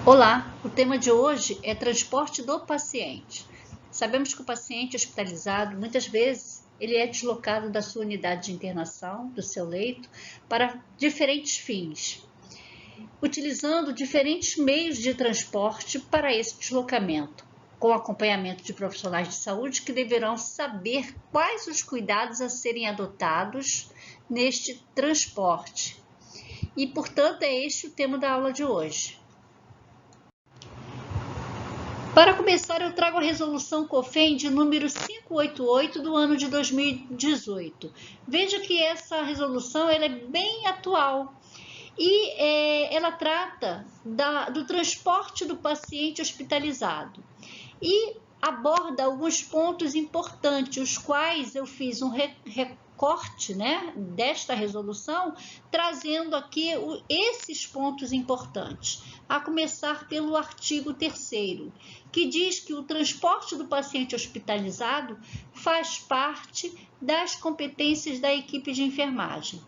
Olá, o tema de hoje é transporte do paciente. Sabemos que o paciente hospitalizado, muitas vezes, ele é deslocado da sua unidade de internação, do seu leito, para diferentes fins, utilizando diferentes meios de transporte para esse deslocamento, com acompanhamento de profissionais de saúde que deverão saber quais os cuidados a serem adotados neste transporte. E, portanto, é este o tema da aula de hoje. Para começar, eu trago a resolução COFEM de número 588 do ano de 2018. Veja que essa resolução ela é bem atual e ela trata do transporte do paciente hospitalizado e aborda alguns pontos importantes, os quais eu fiz um recorte, desta resolução, trazendo aqui esses pontos importantes, a começar pelo artigo 3º, que diz que o transporte do paciente hospitalizado faz parte das competências da equipe de enfermagem.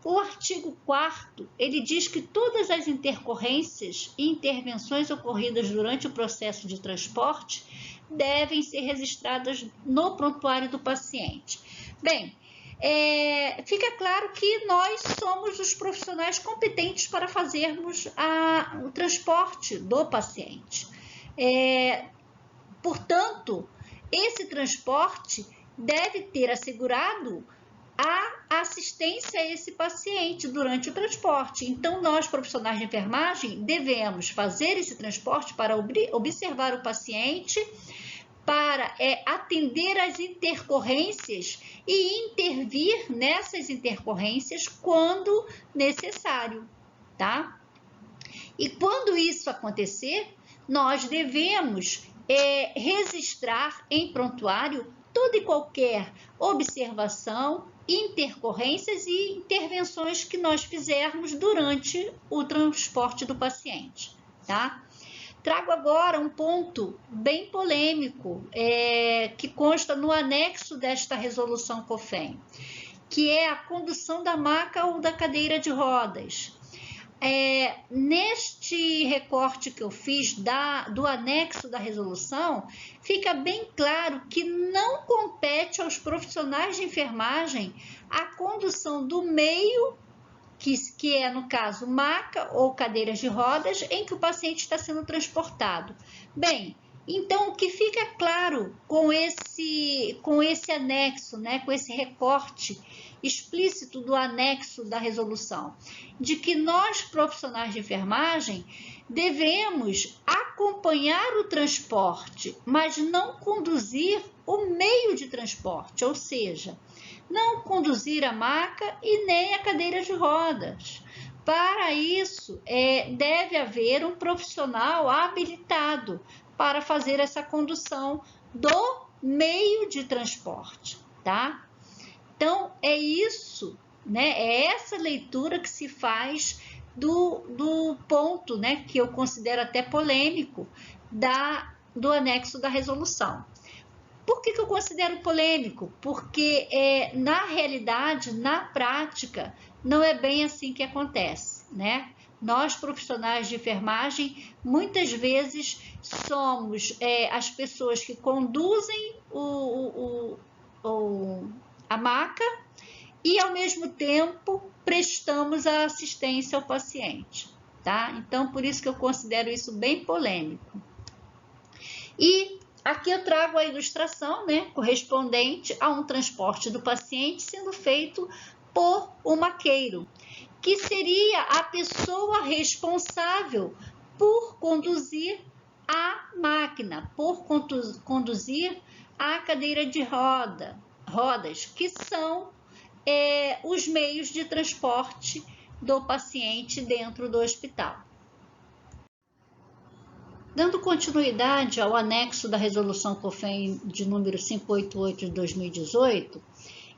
O artigo 4º, ele diz que todas as intercorrências e intervenções ocorridas durante o processo de transporte devem ser registradas no prontuário do paciente. Bem, fica claro que nós somos os profissionais competentes para fazermos o transporte do paciente. Portanto, esse transporte deve ter assegurado a assistência a esse paciente durante o transporte. Então, nós, profissionais de enfermagem, devemos fazer esse transporte para observar o paciente, para atender às intercorrências e intervir nessas intercorrências quando necessário, tá? E quando isso acontecer, nós devemos registrar em prontuário toda e qualquer observação, intercorrências e intervenções que nós fizermos durante o transporte do paciente, tá? Trago agora um ponto bem polêmico, que consta no anexo desta resolução COFEM, que é a condução da maca ou da cadeira de rodas. Neste recorte que eu fiz do anexo da resolução, fica bem claro que não compete aos profissionais de enfermagem a condução do meio, que é, no caso, maca ou cadeiras de rodas, em que o paciente está sendo transportado. Bem, então, o que fica claro com esse anexo, com esse recorte explícito do anexo da resolução, de que nós, profissionais de enfermagem, devemos acompanhar o transporte, mas não conduzir o meio de transporte, ou seja, não conduzir a maca e nem a cadeira de rodas. Para isso, deve haver um profissional habilitado para fazer essa condução do meio de transporte, tá? Então, é isso, é essa leitura que se faz do ponto, que eu considero até polêmico, do anexo da resolução. Por que eu considero polêmico? Porque, na realidade, na prática, não é bem assim que acontece, Nós, profissionais de enfermagem, muitas vezes somos as pessoas que conduzem a maca e, ao mesmo tempo, prestamos a assistência ao paciente, tá? Então, por isso que eu considero isso bem polêmico. E aqui eu trago a ilustração, correspondente a um transporte do paciente sendo feito por um maqueiro, que seria a pessoa responsável por conduzir a máquina, por conduzir a cadeira de rodas, que são os meios de transporte do paciente dentro do hospital. Dando continuidade ao anexo da resolução COFEM de número 588 de 2018,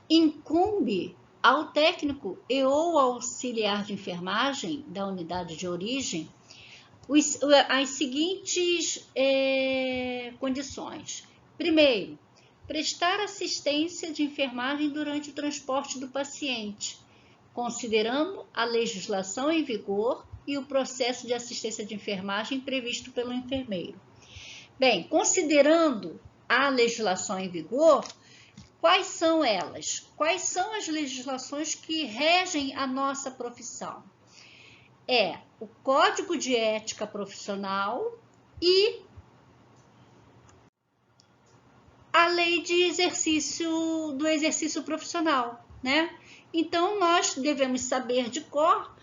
incumbe ao técnico e ou auxiliar de enfermagem da unidade de origem as seguintes condições. Primeiro, prestar assistência de enfermagem durante o transporte do paciente, considerando a legislação em vigor e o processo de assistência de enfermagem previsto pelo enfermeiro. Bem, considerando a legislação em vigor, quais são elas? Quais são as legislações que regem a nossa profissão? É o Código de Ética Profissional e a Lei de do Exercício Profissional, né? Então, nós devemos saber de cor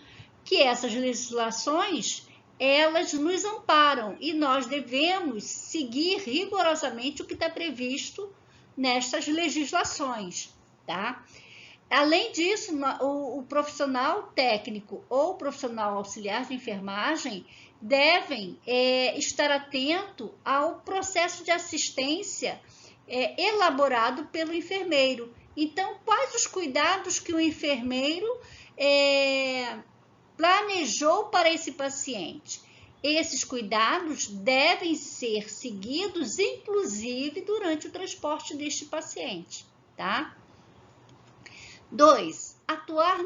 que essas legislações, elas nos amparam e nós devemos seguir rigorosamente o que está previsto nestas legislações, tá? Além disso, o profissional técnico ou profissional auxiliar de enfermagem devem estar atento ao processo de assistência elaborado pelo enfermeiro. Então, quais os cuidados que o enfermeiro planejou para esse paciente? Esses cuidados devem ser seguidos, inclusive, durante o transporte deste paciente, tá? 2. Atuar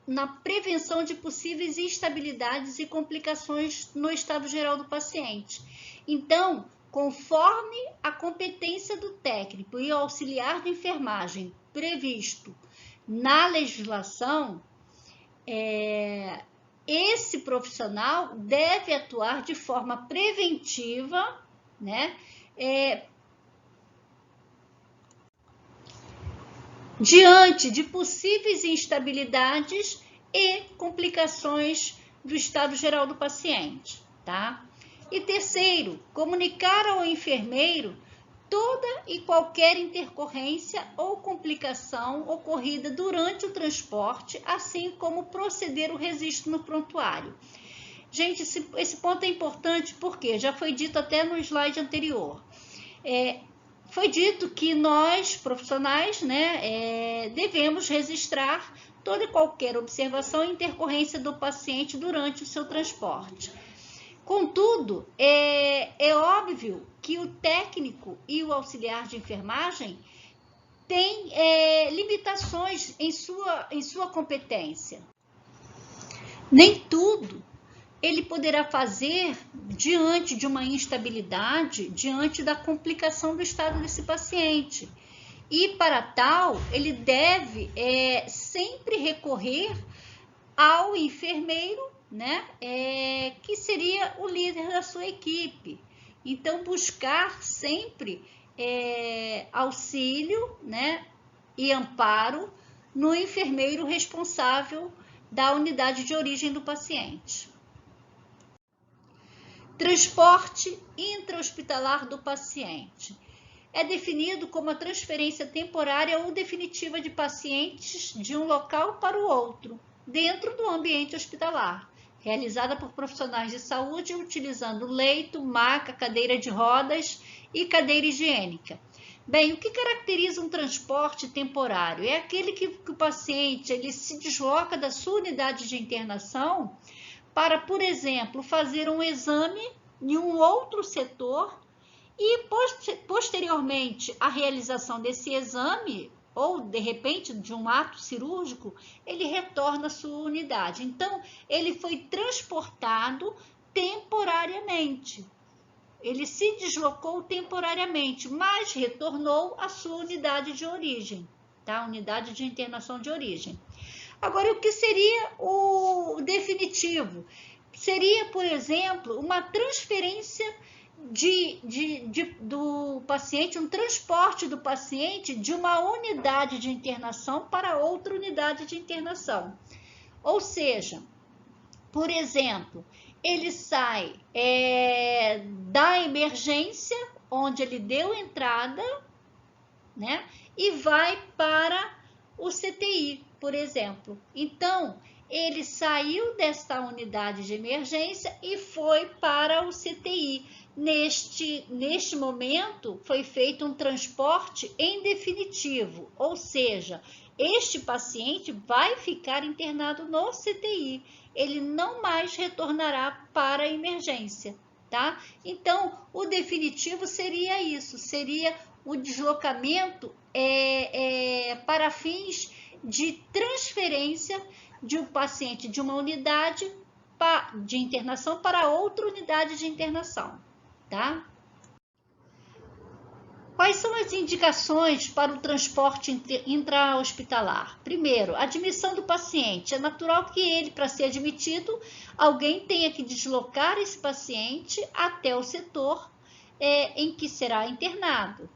na prevenção de possíveis instabilidades e complicações no estado geral do paciente. Então, conforme a competência do técnico e auxiliar de enfermagem previsto na legislação, esse profissional deve atuar de forma preventiva, né? Diante de possíveis instabilidades e complicações do estado geral do paciente, tá? E terceiro, comunicar ao enfermeiro toda e qualquer intercorrência ou complicação ocorrida durante o transporte, assim como proceder o registro no prontuário. Gente, esse ponto é importante porque já foi dito até no slide anterior. Foi dito que nós, profissionais, né, devemos registrar toda e qualquer observação e intercorrência do paciente durante o seu transporte. Contudo, é óbvio que o técnico e o auxiliar de enfermagem têm limitações em sua competência. Nem tudo ele poderá fazer diante de uma instabilidade, diante da complicação do estado desse paciente. E, para tal, ele deve sempre recorrer ao enfermeiro, né, que seria o líder da sua equipe. Então, buscar sempre auxílio, né, e amparo no enfermeiro responsável da unidade de origem do paciente. Transporte intra-hospitalar do paciente. É definido como a transferência temporária ou definitiva de pacientes de um local para o outro, dentro do ambiente hospitalar, realizada por profissionais de saúde utilizando leito, maca, cadeira de rodas e cadeira higiênica. Bem, o que caracteriza um transporte temporário? É aquele que o paciente ele se desloca da sua unidade de internação para, por exemplo, fazer um exame em um outro setor e, posteriormente, à realização desse exame, ou, de repente, de um ato cirúrgico, ele retorna à sua unidade. Então, ele foi transportado temporariamente. Ele se deslocou temporariamente, mas retornou à sua unidade de origem, tá? Unidade de internação de origem. Agora, o que seria o definitivo? Seria, por exemplo, uma transferência do paciente, um transporte do paciente de uma unidade de internação para outra unidade de internação. Ou seja, por exemplo, ele sai da emergência, onde ele deu entrada, né, e vai para o CTI, por exemplo. Então, ele saiu desta unidade de emergência e foi para o CTI. Neste momento, foi feito um transporte em definitivo, ou seja, este paciente vai ficar internado no CTI, ele não mais retornará para a emergência, tá? Então, o definitivo seria isso, seria o deslocamento para fins de transferência de um paciente de uma unidade de internação para outra unidade de internação, tá? Quais são as indicações para o transporte intra-hospitalar? Primeiro, admissão do paciente. É natural que ele, para ser admitido, alguém tenha que deslocar esse paciente até o setor em que será internado.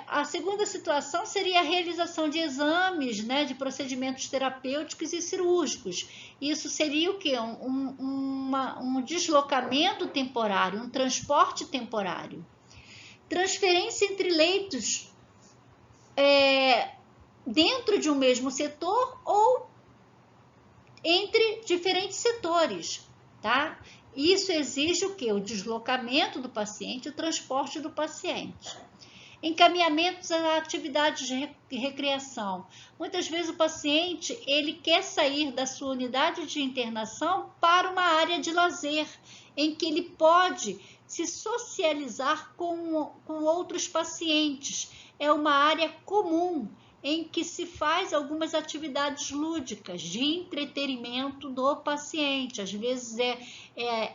A segunda situação seria a realização de exames, né, de procedimentos terapêuticos e cirúrgicos. Isso seria o quê? Um deslocamento temporário, um transporte temporário. Transferência entre leitos dentro de um mesmo setor ou entre diferentes setores, tá? Isso exige o quê? O deslocamento do paciente, o transporte do paciente. Encaminhamentos a atividades de recreação. Muitas vezes o paciente ele quer sair da sua unidade de internação para uma área de lazer, em que ele pode se socializar com outros pacientes. É uma área comum em que se faz algumas atividades lúdicas de entretenimento do paciente. Às vezes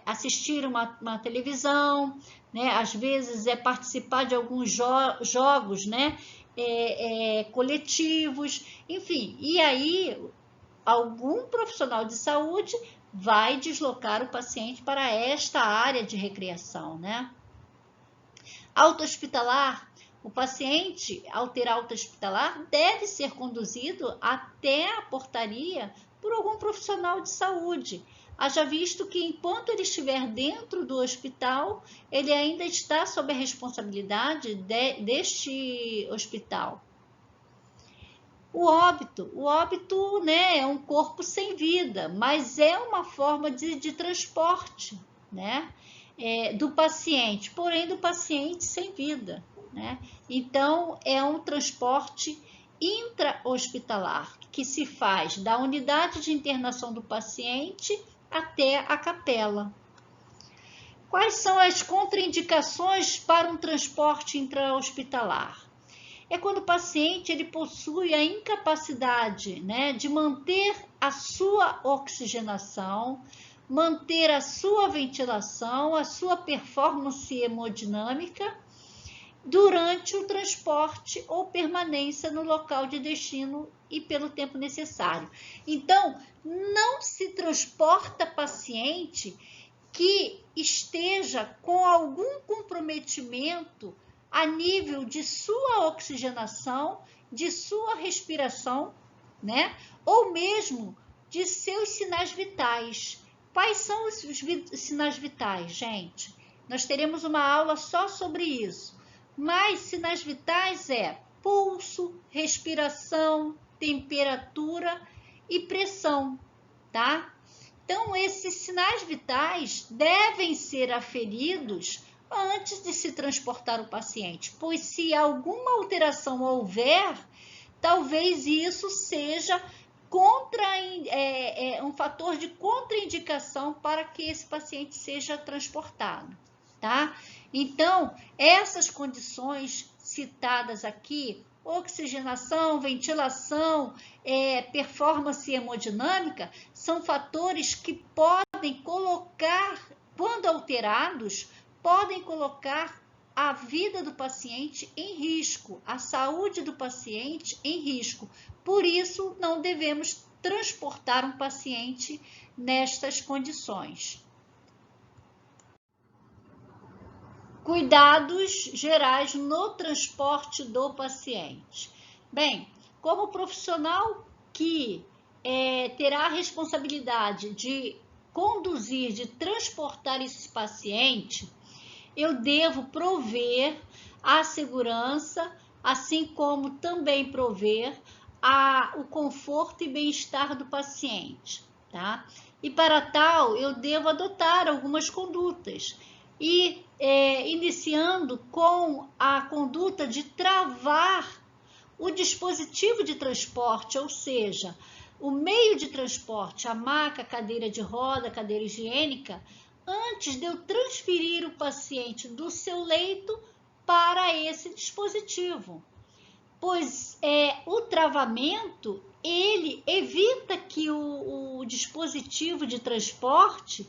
assistir uma televisão, né? Às vezes é participar de alguns jogos, né? Coletivos, enfim. E aí, algum profissional de saúde vai deslocar o paciente para esta área de recreação, né? Alta hospitalar. O paciente, ao ter alta hospitalar, deve ser conduzido até a portaria por algum profissional de saúde. Haja visto que, enquanto ele estiver dentro do hospital, ele ainda está sob a responsabilidade deste hospital. O óbito, né, é um corpo sem vida, mas é uma forma de transporte, né, do paciente, porém do paciente sem vida, né? Então, é um transporte intra-hospitalar que se faz da unidade de internação do paciente até a capela. Quais são as contraindicações para um transporte intra-hospitalar? É quando o paciente ele possui a incapacidade, né, de manter a sua oxigenação, manter a sua ventilação, a sua performance hemodinâmica durante o transporte ou permanência no local de destino e pelo tempo necessário. Então, não se transporta paciente que esteja com algum comprometimento a nível de sua oxigenação, de sua respiração, né? Ou mesmo de seus sinais vitais. Quais são os sinais vitais, gente? Nós teremos uma aula só sobre isso. Mas sinais vitais pulso, respiração, temperatura e pressão, tá? Então, esses sinais vitais devem ser aferidos antes de se transportar o paciente, pois se alguma alteração houver, talvez isso seja um fator de contraindicação para que esse paciente seja transportado, tá? Então, essas condições citadas aqui, oxigenação, ventilação, performance hemodinâmica, são fatores que podem colocar, quando alterados, podem colocar a vida do paciente em risco, a saúde do paciente em risco. Por isso, não devemos transportar um paciente nestas condições. Cuidados gerais no transporte do paciente. Bem, como profissional que terá a responsabilidade de conduzir, de transportar esse paciente, eu devo prover a segurança, assim como também prover o conforto e bem-estar do paciente, tá? E para tal, eu devo adotar algumas condutas. E iniciando com a conduta de travar o dispositivo de transporte, ou seja, o meio de transporte, a maca, cadeira de roda, cadeira higiênica, antes de eu transferir o paciente do seu leito para esse dispositivo. Pois o travamento ele evita que o dispositivo de transporte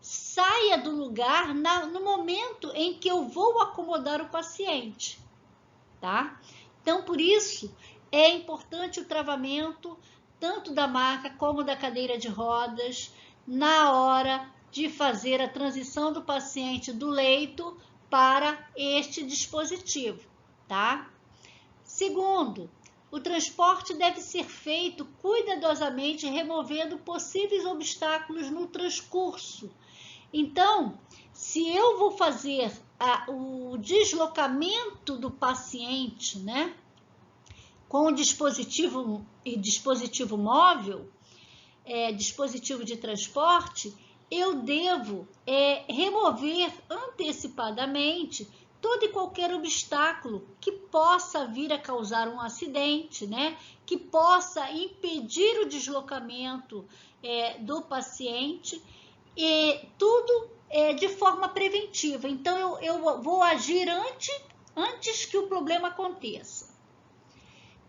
saia do lugar no momento em que eu vou acomodar o paciente, tá? Então, por isso, é importante o travamento tanto da maca como da cadeira de rodas na hora de fazer a transição do paciente do leito para este dispositivo, tá? Segundo, o transporte deve ser feito cuidadosamente, removendo possíveis obstáculos no transcurso. Então, se eu vou fazer o deslocamento do paciente, né, com o dispositivo móvel, dispositivo de transporte, eu devo remover antecipadamente todo e qualquer obstáculo que possa vir a causar um acidente, né? Que possa impedir o deslocamento do paciente, e tudo de forma preventiva. Então, eu vou agir antes que o problema aconteça.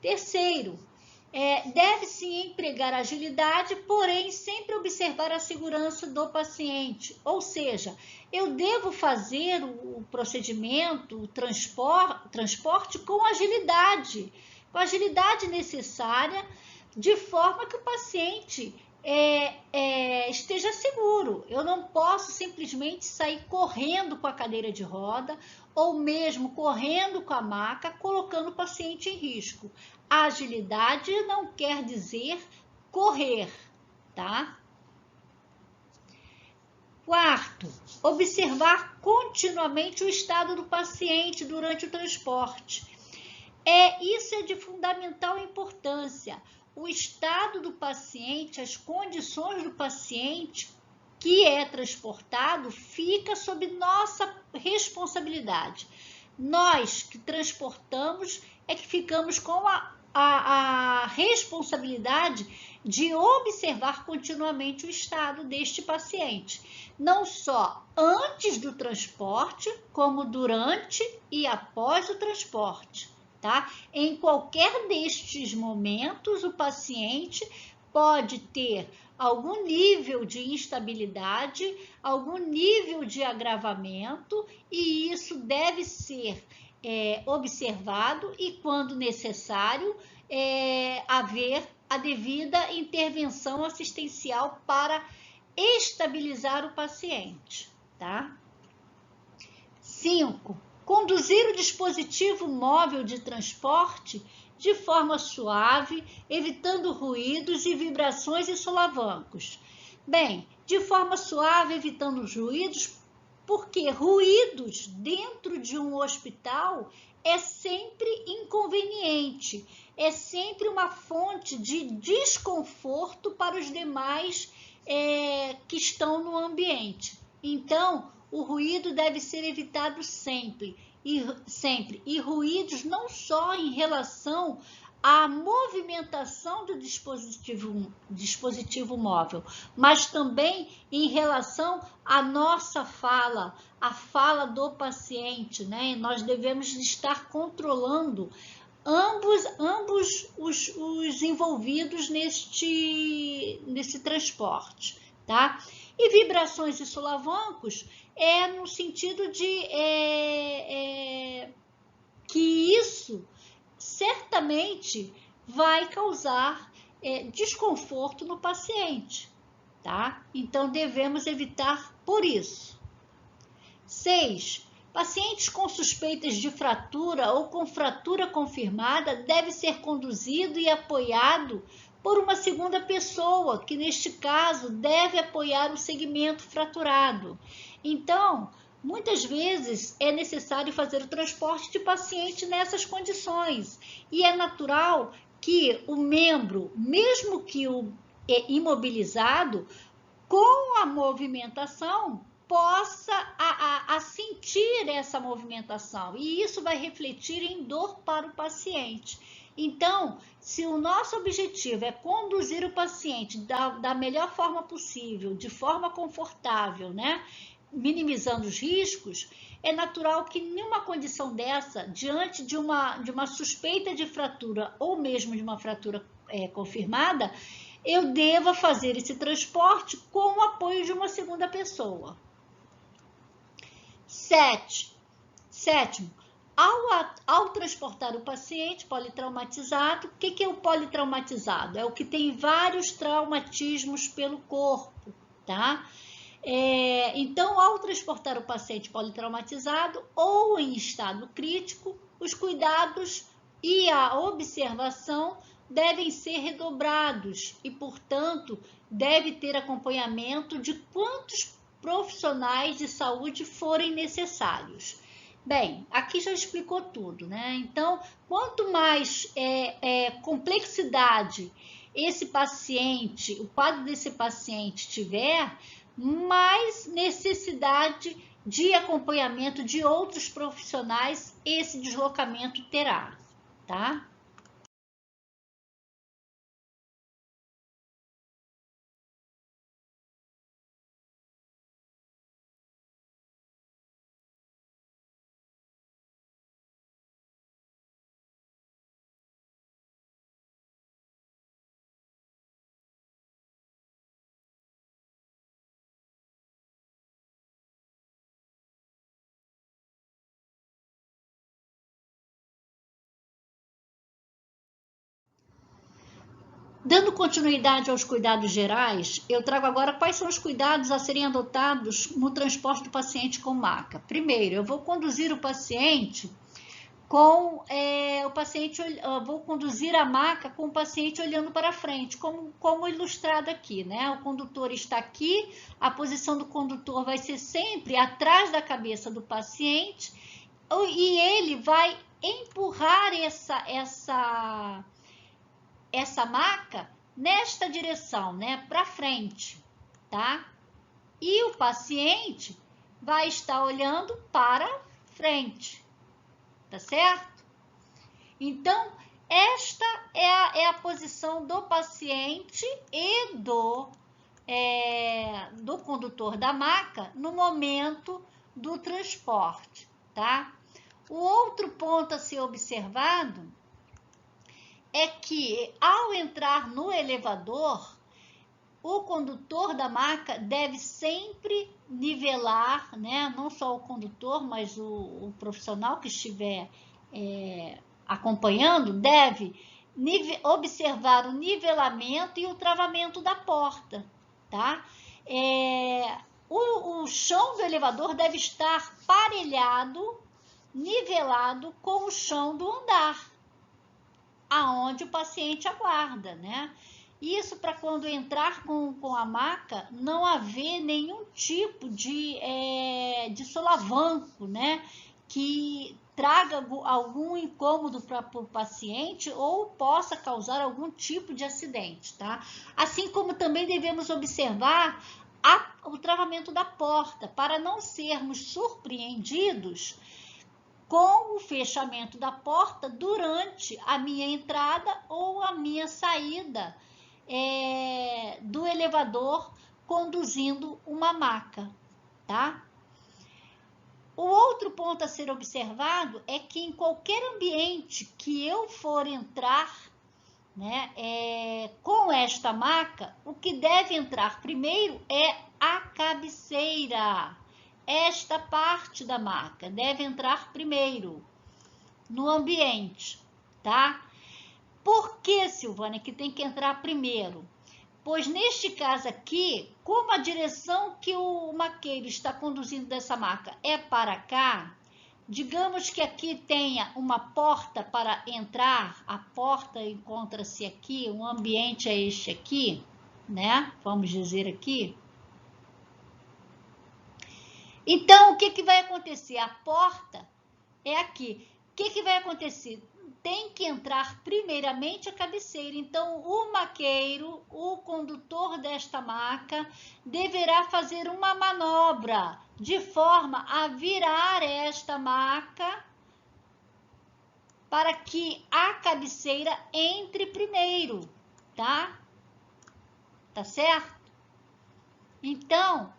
Terceiro, deve-se empregar agilidade, porém sempre observar a segurança do paciente. Ou seja, eu devo fazer o procedimento, o transporte com a agilidade necessária, de forma que o paciente esteja seguro. Eu não posso simplesmente sair correndo com a cadeira de roda ou mesmo correndo com a maca, colocando o paciente em risco. A agilidade não quer dizer correr, tá? Quarto, observar continuamente o estado do paciente durante o transporte. Isso é de fundamental importância. O estado do paciente, as condições do paciente que é transportado, fica sob nossa responsabilidade. Nós que transportamos que ficamos com a responsabilidade de observar continuamente o estado deste paciente, não só antes do transporte, como durante e após o transporte, tá? Em qualquer destes momentos, o paciente pode ter algum nível de instabilidade, algum nível de agravamento, e isso deve ser observado e, quando necessário, haver a devida intervenção assistencial para estabilizar o paciente, tá? 5. Conduzir o dispositivo móvel de transporte de forma suave, evitando ruídos e vibrações e solavancos. Bem, de forma suave, evitando os ruídos, porque ruídos dentro de um hospital é sempre inconveniente, é sempre uma fonte de desconforto para os demais que estão no ambiente. Então, o ruído deve ser evitado sempre. E ruídos não só em relação à movimentação do dispositivo móvel, mas também em relação à nossa fala, a fala do paciente, né? Nós devemos estar controlando ambos os envolvidos nesse transporte, tá? E vibrações e solavancos no sentido de que isso certamente vai causar desconforto no paciente, tá? Então, devemos evitar por isso. 6. Pacientes com suspeitas de fratura ou com fratura confirmada deve ser conduzido e apoiado por uma segunda pessoa, que neste caso deve apoiar o segmento fraturado. Então, muitas vezes é necessário fazer o transporte de paciente nessas condições, e é natural que o membro, mesmo que imobilizado, com a movimentação, possa sentir essa movimentação, e isso vai refletir em dor para o paciente. Então, se o nosso objetivo é conduzir o paciente da melhor forma possível, de forma confortável, né, minimizando os riscos, é natural que numa condição dessa, diante de uma suspeita de fratura ou mesmo de uma fratura confirmada, eu deva fazer esse transporte com o apoio de uma segunda pessoa. Sétimo, ao transportar o paciente politraumatizado, o que é o politraumatizado? É o que tem vários traumatismos pelo corpo, tá? Então, ao transportar o paciente politraumatizado ou em estado crítico, os cuidados e a observação devem ser redobrados e, portanto, deve ter acompanhamento de quantos profissionais de saúde forem necessários. Bem, aqui já explicou tudo, né? Então, quanto mais complexidade esse paciente, o quadro desse paciente tiver, mais necessidade de acompanhamento de outros profissionais esse deslocamento terá, tá? Dando continuidade aos cuidados gerais, eu trago agora quais são os cuidados a serem adotados no transporte do paciente com maca. Primeiro, eu vou conduzir o paciente vou conduzir a maca com o paciente olhando para frente, como ilustrado aqui, né? O condutor está aqui, a posição do condutor vai ser sempre atrás da cabeça do paciente e ele vai empurrar essa maca nesta direção, né, para frente, tá? E o paciente vai estar olhando para frente, tá certo? Então, esta é a posição do paciente e do condutor da maca no momento do transporte, tá? O outro ponto a ser observado é que, ao entrar no elevador, o condutor da maca deve sempre nivelar, né? Não só o condutor, mas o profissional que estiver acompanhando deve observar o nivelamento e o travamento da porta, tá? O chão do elevador deve estar parelhado, nivelado com o chão do andar, aonde o paciente aguarda, né? Isso para quando entrar com a maca, não haver nenhum tipo de solavanco, né? Que traga algum incômodo para o paciente ou possa causar algum tipo de acidente, tá? Assim como também devemos observar o travamento da porta, para não sermos surpreendidos com o fechamento da porta durante a minha entrada ou a minha saída do elevador conduzindo uma maca, tá? O outro ponto a ser observado é que em qualquer ambiente que eu for entrar, né, com esta maca, o que deve entrar primeiro é a cabeceira. Esta parte da maca deve entrar primeiro no ambiente, tá? Por que, Silvânia, que tem que entrar primeiro? Pois neste caso aqui, como a direção que o maqueiro está conduzindo dessa maca é para cá, digamos que aqui tenha uma porta para entrar, a porta encontra-se aqui, o ambiente é este aqui, né? Vamos dizer aqui. Então, o que vai acontecer? A porta é aqui. O que vai acontecer? Tem que entrar primeiramente a cabeceira. Então, o maqueiro, o condutor desta maca, deverá fazer uma manobra de forma a virar esta maca para que a cabeceira entre primeiro, tá? Tá certo? Então,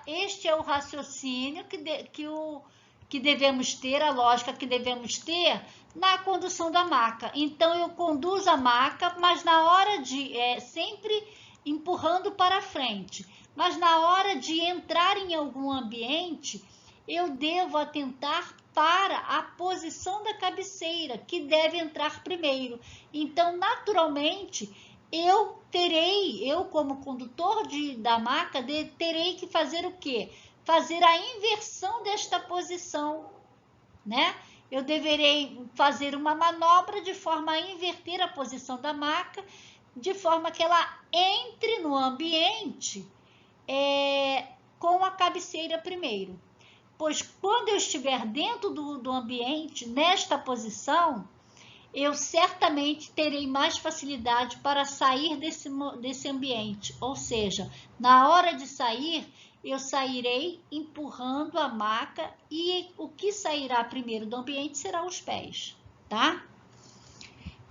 este é o raciocínio que devemos ter, a lógica que devemos ter na condução da maca. Então, eu conduzo a maca, mas na hora de, sempre empurrando para frente, mas na hora de entrar em algum ambiente, eu devo atentar para a posição da cabeceira, que deve entrar primeiro. Então, naturalmente, eu como condutor da maca, terei que fazer o quê? Fazer a inversão desta posição, né? Eu deverei fazer uma manobra de forma a inverter a posição da maca, de forma que ela entre no ambiente com a cabeceira primeiro. Pois quando eu estiver dentro do ambiente, nesta posição, eu certamente terei mais facilidade para sair desse ambiente. Ou seja, na hora de sair, eu sairei empurrando a maca e o que sairá primeiro do ambiente será os pés, tá?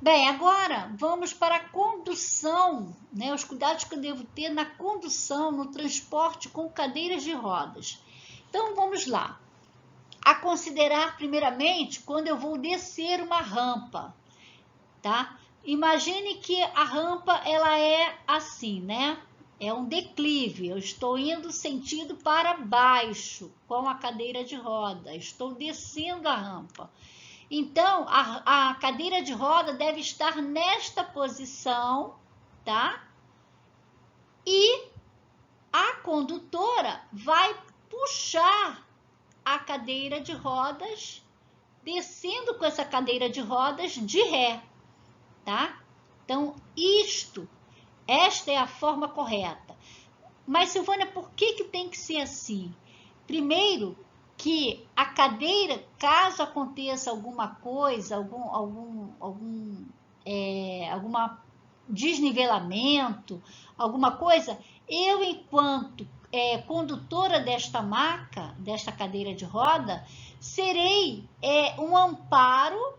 Bem, agora vamos para a condução, né? Os cuidados que eu devo ter na condução, no transporte com cadeiras de rodas. Então, vamos lá. A considerar, primeiramente, quando eu vou descer uma rampa, tá? Imagine que a rampa, ela é assim, né? É um declive, eu estou indo sentido para baixo com a cadeira de roda, estou descendo a rampa. Então, a cadeira de roda deve estar nesta posição, tá? E a condutora vai puxar a cadeira de rodas, descendo com essa cadeira de rodas de ré, tá? Então, esta é a forma correta. Mas, Silvânia, por que tem que ser assim? Primeiro, que a cadeira, caso aconteça alguma coisa, algum desnivelamento, alguma coisa, eu, enquanto condutora desta maca, desta cadeira de roda, serei um amparo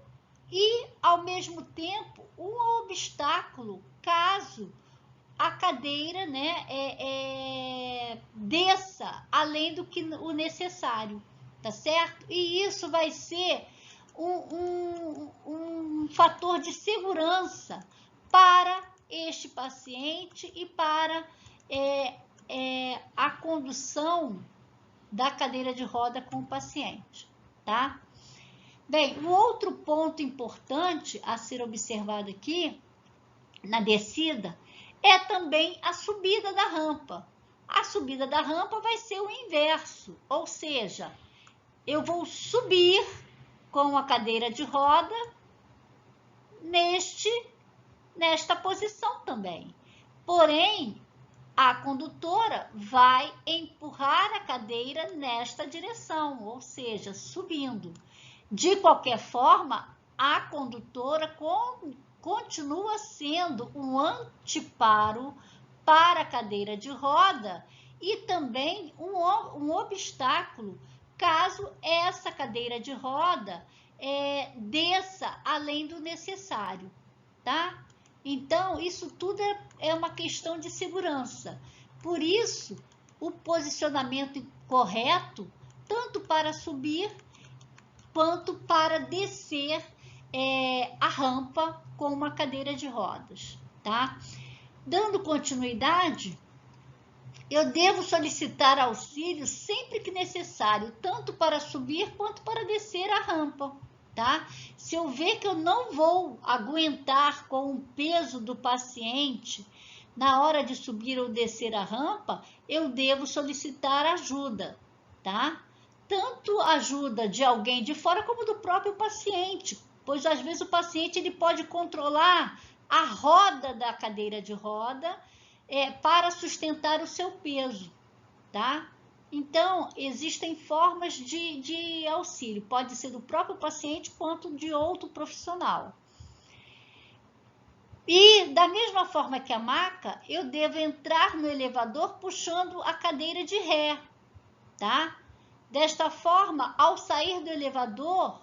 e, ao mesmo tempo, um obstáculo, caso a cadeira, né, desça além do que o necessário, tá certo? E isso vai ser um fator de segurança para este paciente e para a condução da cadeira de roda com o paciente, tá? Bem, o outro ponto importante a ser observado aqui, na descida, é também a subida da rampa. A subida da rampa vai ser o inverso, ou seja, eu vou subir com a cadeira de roda nesta posição também. Porém, a condutora vai empurrar a cadeira nesta direção, ou seja, subindo. De qualquer forma, a condutora continua sendo um anteparo para a cadeira de roda e também um obstáculo caso essa cadeira de roda desça além do necessário, tá? Então, isso tudo é uma questão de segurança. Por isso, o posicionamento correto, tanto para subir quanto para descer a rampa com uma cadeira de rodas, tá? Dando continuidade, eu devo solicitar auxílio sempre que necessário, tanto para subir quanto para descer a rampa, tá? Se eu ver que eu não vou aguentar com o peso do paciente na hora de subir ou descer a rampa, eu devo solicitar ajuda, tá? Tanto ajuda de alguém de fora como do próprio paciente, pois às vezes o paciente ele pode controlar a roda da cadeira de roda para sustentar o seu peso, tá? Então, existem formas de auxílio, pode ser do próprio paciente quanto de outro profissional. E, da mesma forma que a maca, eu devo entrar no elevador puxando a cadeira de ré, tá? Desta forma, ao sair do elevador,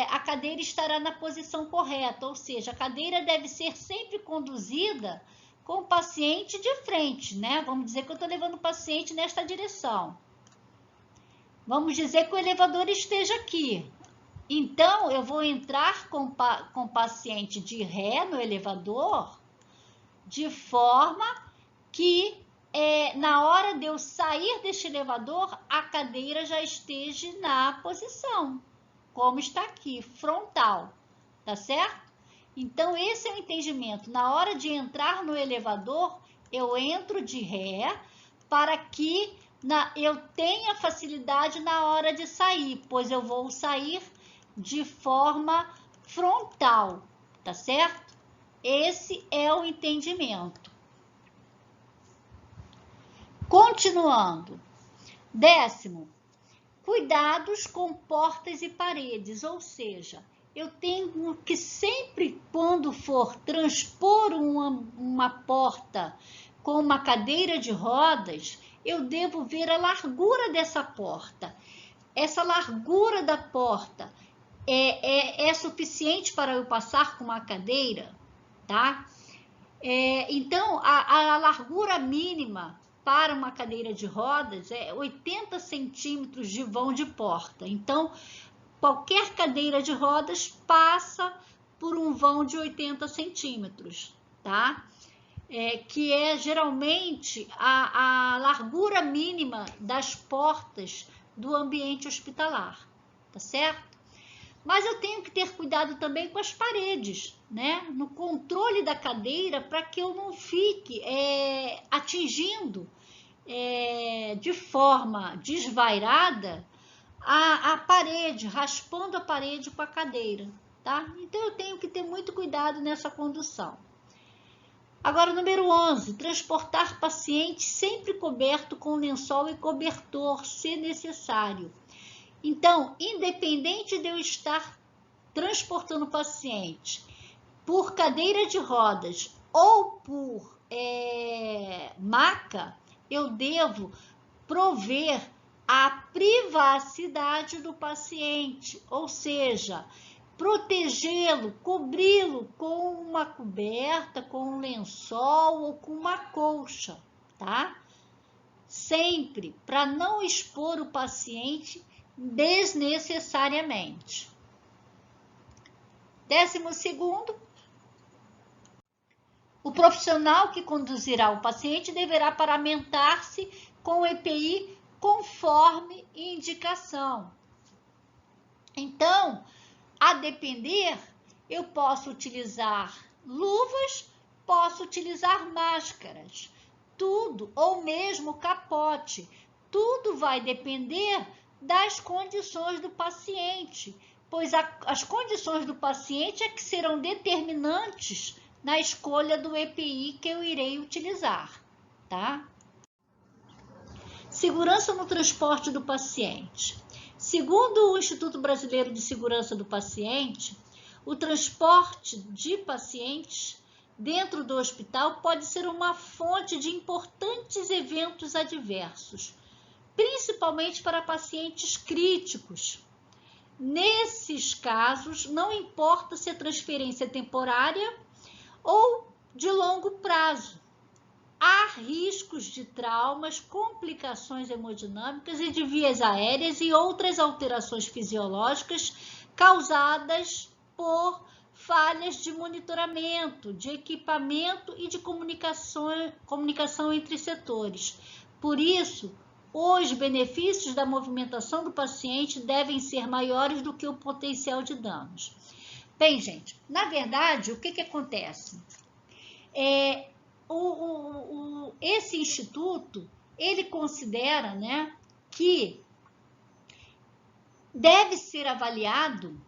a cadeira estará na posição correta, ou seja, a cadeira deve ser sempre conduzida com o paciente de frente, né? Vamos dizer que eu estou levando o paciente nesta direção. Vamos dizer que o elevador esteja aqui. Então, eu vou entrar com o paciente de ré no elevador, de forma que na hora de eu sair deste elevador, a cadeira já esteja na posição, como está aqui, frontal, tá certo? Então, esse é o entendimento. Na hora de entrar no elevador, eu entro de ré para que eu tenha facilidade na hora de sair, pois eu vou sair de forma frontal, tá certo? Esse é o entendimento. Continuando. 10º, cuidados com portas e paredes, ou seja, eu tenho que sempre, quando for transpor uma porta com uma cadeira de rodas, eu devo ver a largura dessa porta. Essa largura da porta é suficiente para eu passar com uma cadeira, tá? Então, a largura mínima para uma cadeira de rodas é 80 centímetros de vão de porta. Então, qualquer cadeira de rodas passa por um vão de 80 centímetros, tá? Que é geralmente a largura mínima das portas do ambiente hospitalar, tá certo? Mas eu tenho que ter cuidado também com as paredes, né? No controle da cadeira, para que eu não fique atingindo de forma desvairada a parede, raspando a parede com a cadeira, tá? Então, eu tenho que ter muito cuidado nessa condução. Agora, número 11, transportar paciente sempre coberto com lençol e cobertor, se necessário. Então, independente de eu estar transportando o paciente por cadeira de rodas ou por maca, eu devo prover a privacidade do paciente, ou seja, protegê-lo, cobri-lo com uma coberta, com um lençol ou com uma colcha, tá? Sempre para não expor o paciente desnecessariamente. 12º, o profissional que conduzirá o paciente deverá paramentar-se com o EPI conforme indicação. Então, a depender, eu posso utilizar luvas, posso utilizar máscaras, tudo, ou mesmo capote. Tudo vai depender das condições do paciente, pois as condições do paciente é que serão determinantes na escolha do EPI que eu irei utilizar, tá? Segurança no transporte do paciente. Segundo o Instituto Brasileiro de Segurança do Paciente, o transporte de pacientes dentro do hospital pode ser uma fonte de importantes eventos adversos, principalmente para pacientes críticos. Nesses casos, não importa se a transferência é temporária ou de longo prazo. Há riscos de traumas, complicações hemodinâmicas e de vias aéreas e outras alterações fisiológicas causadas por falhas de monitoramento, de equipamento e de comunicação entre setores. Por isso, os benefícios da movimentação do paciente devem ser maiores do que o potencial de danos. Bem, gente, na verdade, o que acontece? Esse instituto, ele considera, né, que deve ser avaliado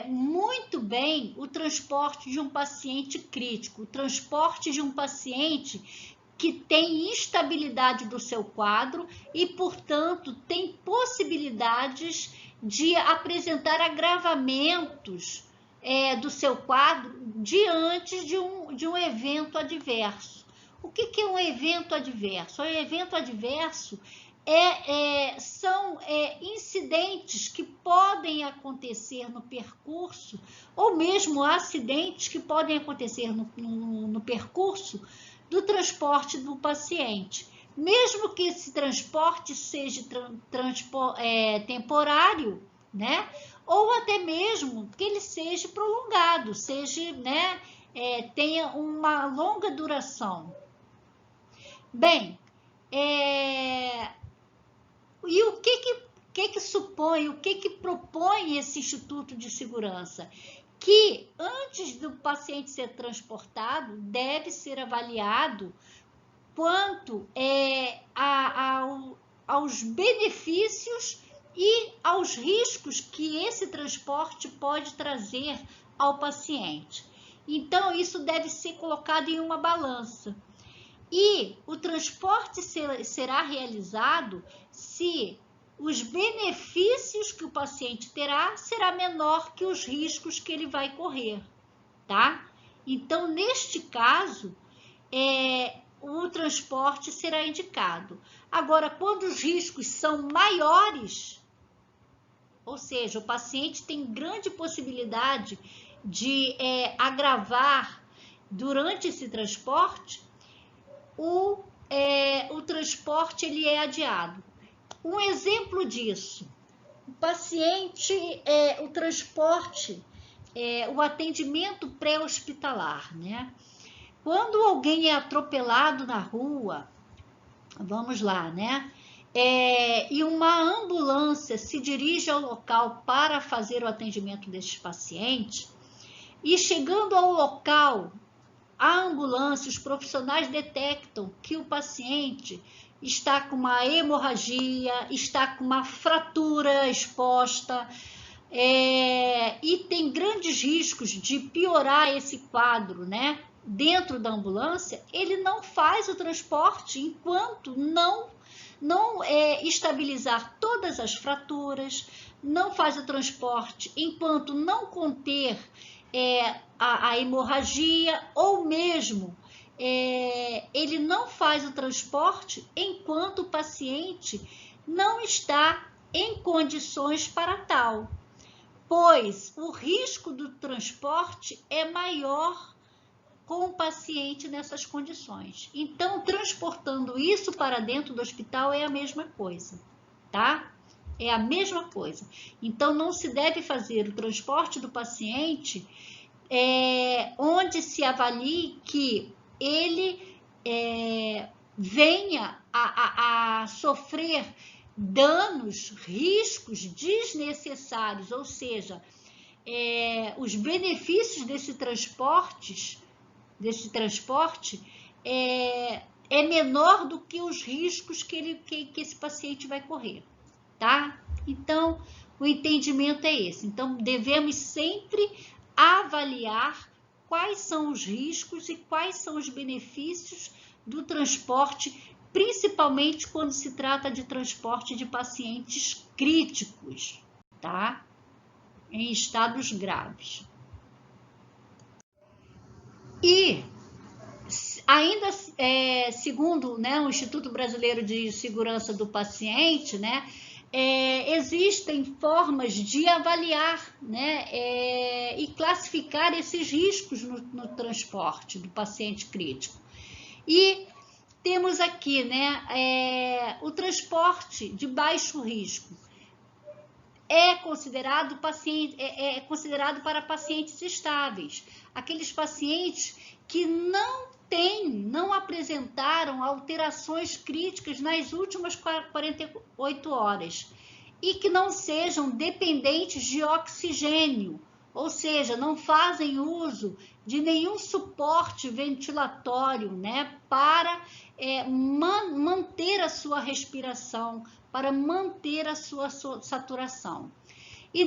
muito bem o transporte de um paciente crítico, o transporte de um paciente que tem instabilidade do seu quadro e, portanto, tem possibilidades de apresentar agravamentos do seu quadro diante de um evento adverso. O que é um evento adverso? Um evento adverso são incidentes que podem acontecer no percurso, ou mesmo acidentes que podem acontecer no percurso do transporte do paciente. mesmo que esse transporte seja temporário, né? Ou até mesmo que ele seja prolongado, seja, né, tenha uma longa duração. Bem, e o que supõe, o que propõe esse Instituto de Segurança? Que antes do paciente ser transportado, deve ser avaliado quanto aos benefícios e aos riscos que esse transporte pode trazer ao paciente. Então, isso deve ser colocado em uma balança. E o transporte será realizado se os benefícios que o paciente terá será menor que os riscos que ele vai correr, tá? Então, neste caso, o transporte será indicado. Agora, quando os riscos são maiores, ou seja, o paciente tem grande possibilidade de agravar durante esse transporte, o transporte ele é adiado. Um exemplo disso, o paciente, o transporte, o atendimento pré-hospitalar, né? Quando alguém é atropelado na rua, vamos lá, né? E uma ambulância se dirige ao local para fazer o atendimento desses pacientes, e chegando ao local, a ambulância, os profissionais detectam que o paciente está com uma hemorragia, está com uma fratura exposta, e tem grandes riscos de piorar esse quadro, né? Dentro da ambulância, ele não faz o transporte enquanto não estabilizar todas as fraturas, não faz o transporte enquanto não conter a hemorragia, ou mesmo ele não faz o transporte enquanto o paciente não está em condições para tal, pois o risco do transporte é maior com o paciente nessas condições. Então, transportando isso para dentro do hospital é a mesma coisa, tá? É a mesma coisa. Então, não se deve fazer o transporte do paciente onde se avalie que ele venha a sofrer danos, riscos desnecessários, ou seja, os benefícios desse transporte é menor do que os riscos que esse paciente vai correr, tá? Então, o entendimento é esse. Então, devemos sempre avaliar quais são os riscos e quais são os benefícios do transporte, principalmente quando se trata de transporte de pacientes críticos, tá? Em estados graves. E ainda segundo, né, o Instituto Brasileiro de Segurança do Paciente, né, existem formas de avaliar, né, e classificar esses riscos no transporte do paciente crítico. E temos aqui, né, o transporte de baixo risco. É considerado para pacientes estáveis, aqueles pacientes que não apresentaram alterações críticas nas últimas 48 horas e que não sejam dependentes de oxigênio, ou seja, não fazem uso de nenhum suporte ventilatório, né, para manter a sua respiração, para manter a sua saturação. E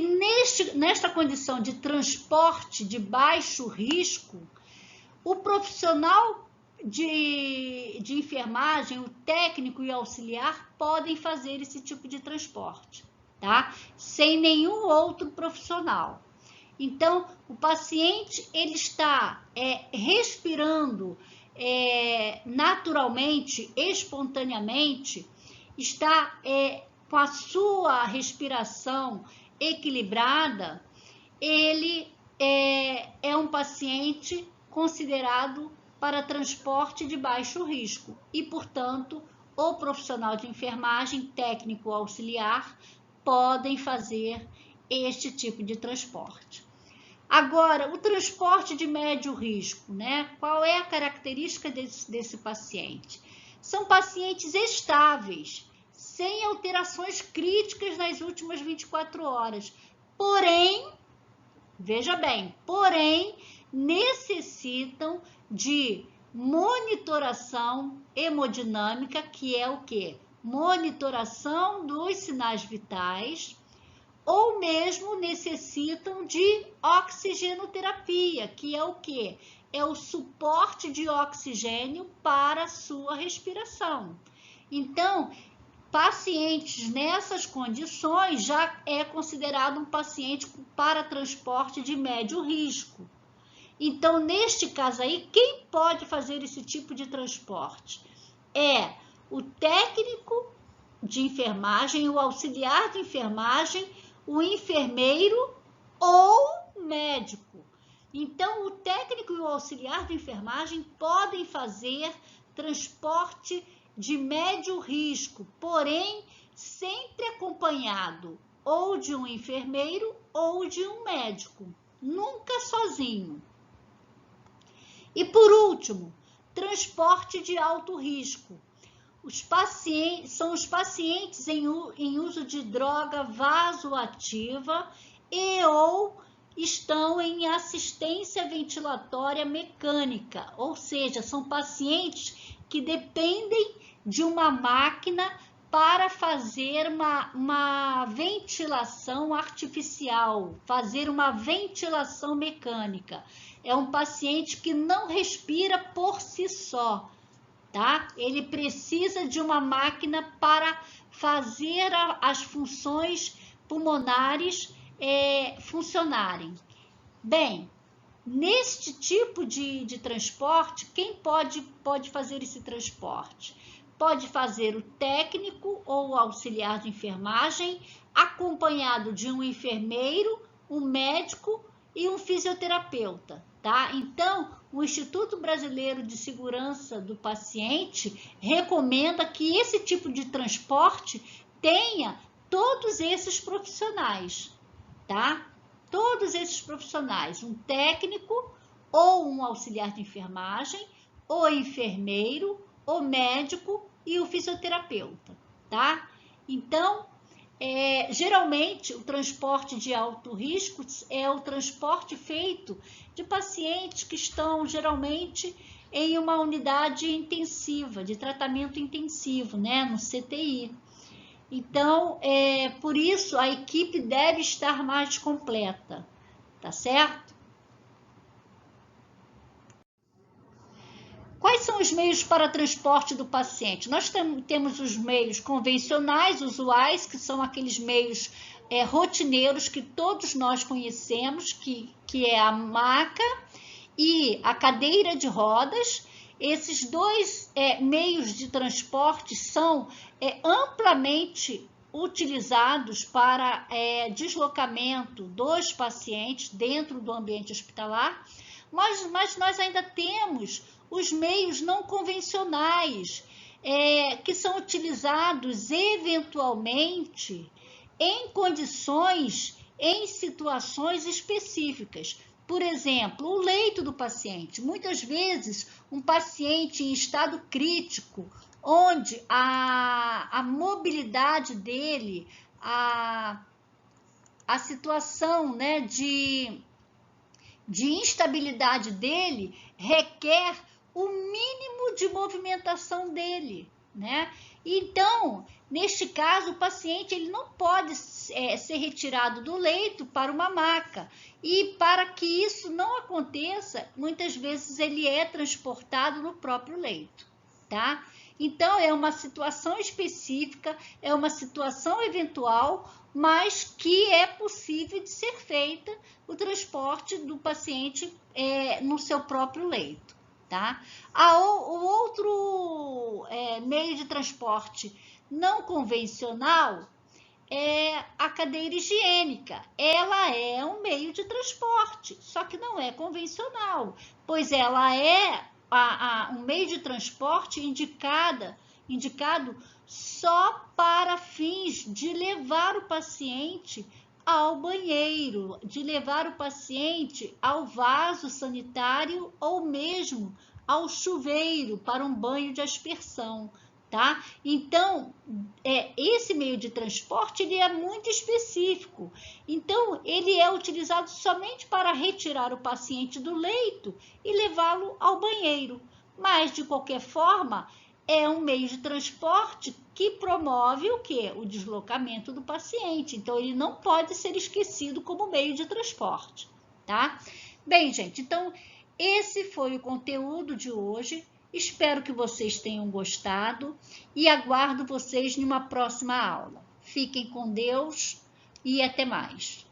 nesta condição de transporte de baixo risco, o profissional de enfermagem, o técnico e auxiliar podem fazer esse tipo de transporte, tá? Sem nenhum outro profissional. Então, o paciente ele está respirando naturalmente, espontaneamente, está com a sua respiração equilibrada, ele é um paciente considerado para transporte de baixo risco e, portanto, ou profissional de enfermagem, técnico auxiliar, podem fazer este tipo de transporte. Agora, o transporte de médio risco, né? Qual é a característica desse paciente? São pacientes estáveis, sem alterações críticas nas últimas 24 horas. Porém, veja bem, necessitam de monitoração hemodinâmica, que é o quê? Monitoração dos sinais vitais, ou mesmo necessitam de oxigenoterapia, que é o quê? É o suporte de oxigênio para a sua respiração. Então, pacientes nessas condições já é considerado um paciente para transporte de médio risco. Então, neste caso aí, quem pode fazer esse tipo de transporte? É o técnico de enfermagem, o auxiliar de enfermagem, o enfermeiro ou médico. Então, o técnico e o auxiliar de enfermagem podem fazer transporte de médio risco, porém, sempre acompanhado ou de um enfermeiro ou de um médico, nunca sozinho. E por último, transporte de alto risco. São os pacientes em uso de droga vasoativa e ou estão em assistência ventilatória mecânica, ou seja, são pacientes que dependem de uma máquina para fazer uma ventilação artificial, fazer uma ventilação mecânica. É um paciente que não respira por si só. Tá? Ele precisa de uma máquina para fazer as funções pulmonares funcionarem. Bem, neste tipo de transporte, quem pode fazer esse transporte? Pode fazer o técnico ou o auxiliar de enfermagem, acompanhado de um enfermeiro, um médico e um fisioterapeuta. Tá? Então, o Instituto Brasileiro de Segurança do Paciente recomenda que esse tipo de transporte tenha todos esses profissionais, tá? Todos esses profissionais, um técnico ou um auxiliar de enfermagem, o enfermeiro, o médico e o fisioterapeuta, tá? Então, geralmente, o transporte de alto risco é o transporte feito de pacientes que estão, geralmente, em uma unidade intensiva, de tratamento intensivo, né, no CTI. Então, por isso, a equipe deve estar mais completa, tá certo? Quais são os meios para transporte do paciente? Nós temos os meios convencionais, usuais, que são aqueles meios rotineiros que todos nós conhecemos, que é a maca e a cadeira de rodas. Esses dois meios de transporte são amplamente utilizados para deslocamento dos pacientes dentro do ambiente hospitalar, mas nós ainda temos os meios não convencionais, que são utilizados eventualmente em condições, em situações específicas. Por exemplo, o leito do paciente. Muitas vezes, um paciente em estado crítico, onde a mobilidade dele, a situação, né, de instabilidade dele requer o mínimo de movimentação dele, né? Então, neste caso, o paciente ele não pode ser retirado do leito para uma maca. E para que isso não aconteça, muitas vezes ele é transportado no próprio leito, tá? Então, é uma situação específica, é uma situação eventual, mas que é possível de ser feita o transporte do paciente no seu próprio leito, tá? O outro meio de transporte não convencional é a cadeira higiênica. Ela é um meio de transporte, só que não é convencional, pois ela é um meio de transporte indicada indicado só para fins de levar o paciente ao banheiro, de levar o paciente ao vaso sanitário ou mesmo ao chuveiro para um banho de aspersão, tá? Então, esse meio de transporte ele é muito específico. Então, ele é utilizado somente para retirar o paciente do leito e levá-lo ao banheiro. Mas, de qualquer forma, é um meio de transporte que promove o quê? O deslocamento do paciente. Então, ele não pode ser esquecido como meio de transporte, tá? Bem, gente, então, esse foi o conteúdo de hoje. Espero que vocês tenham gostado e aguardo vocês numa próxima aula. Fiquem com Deus e até mais.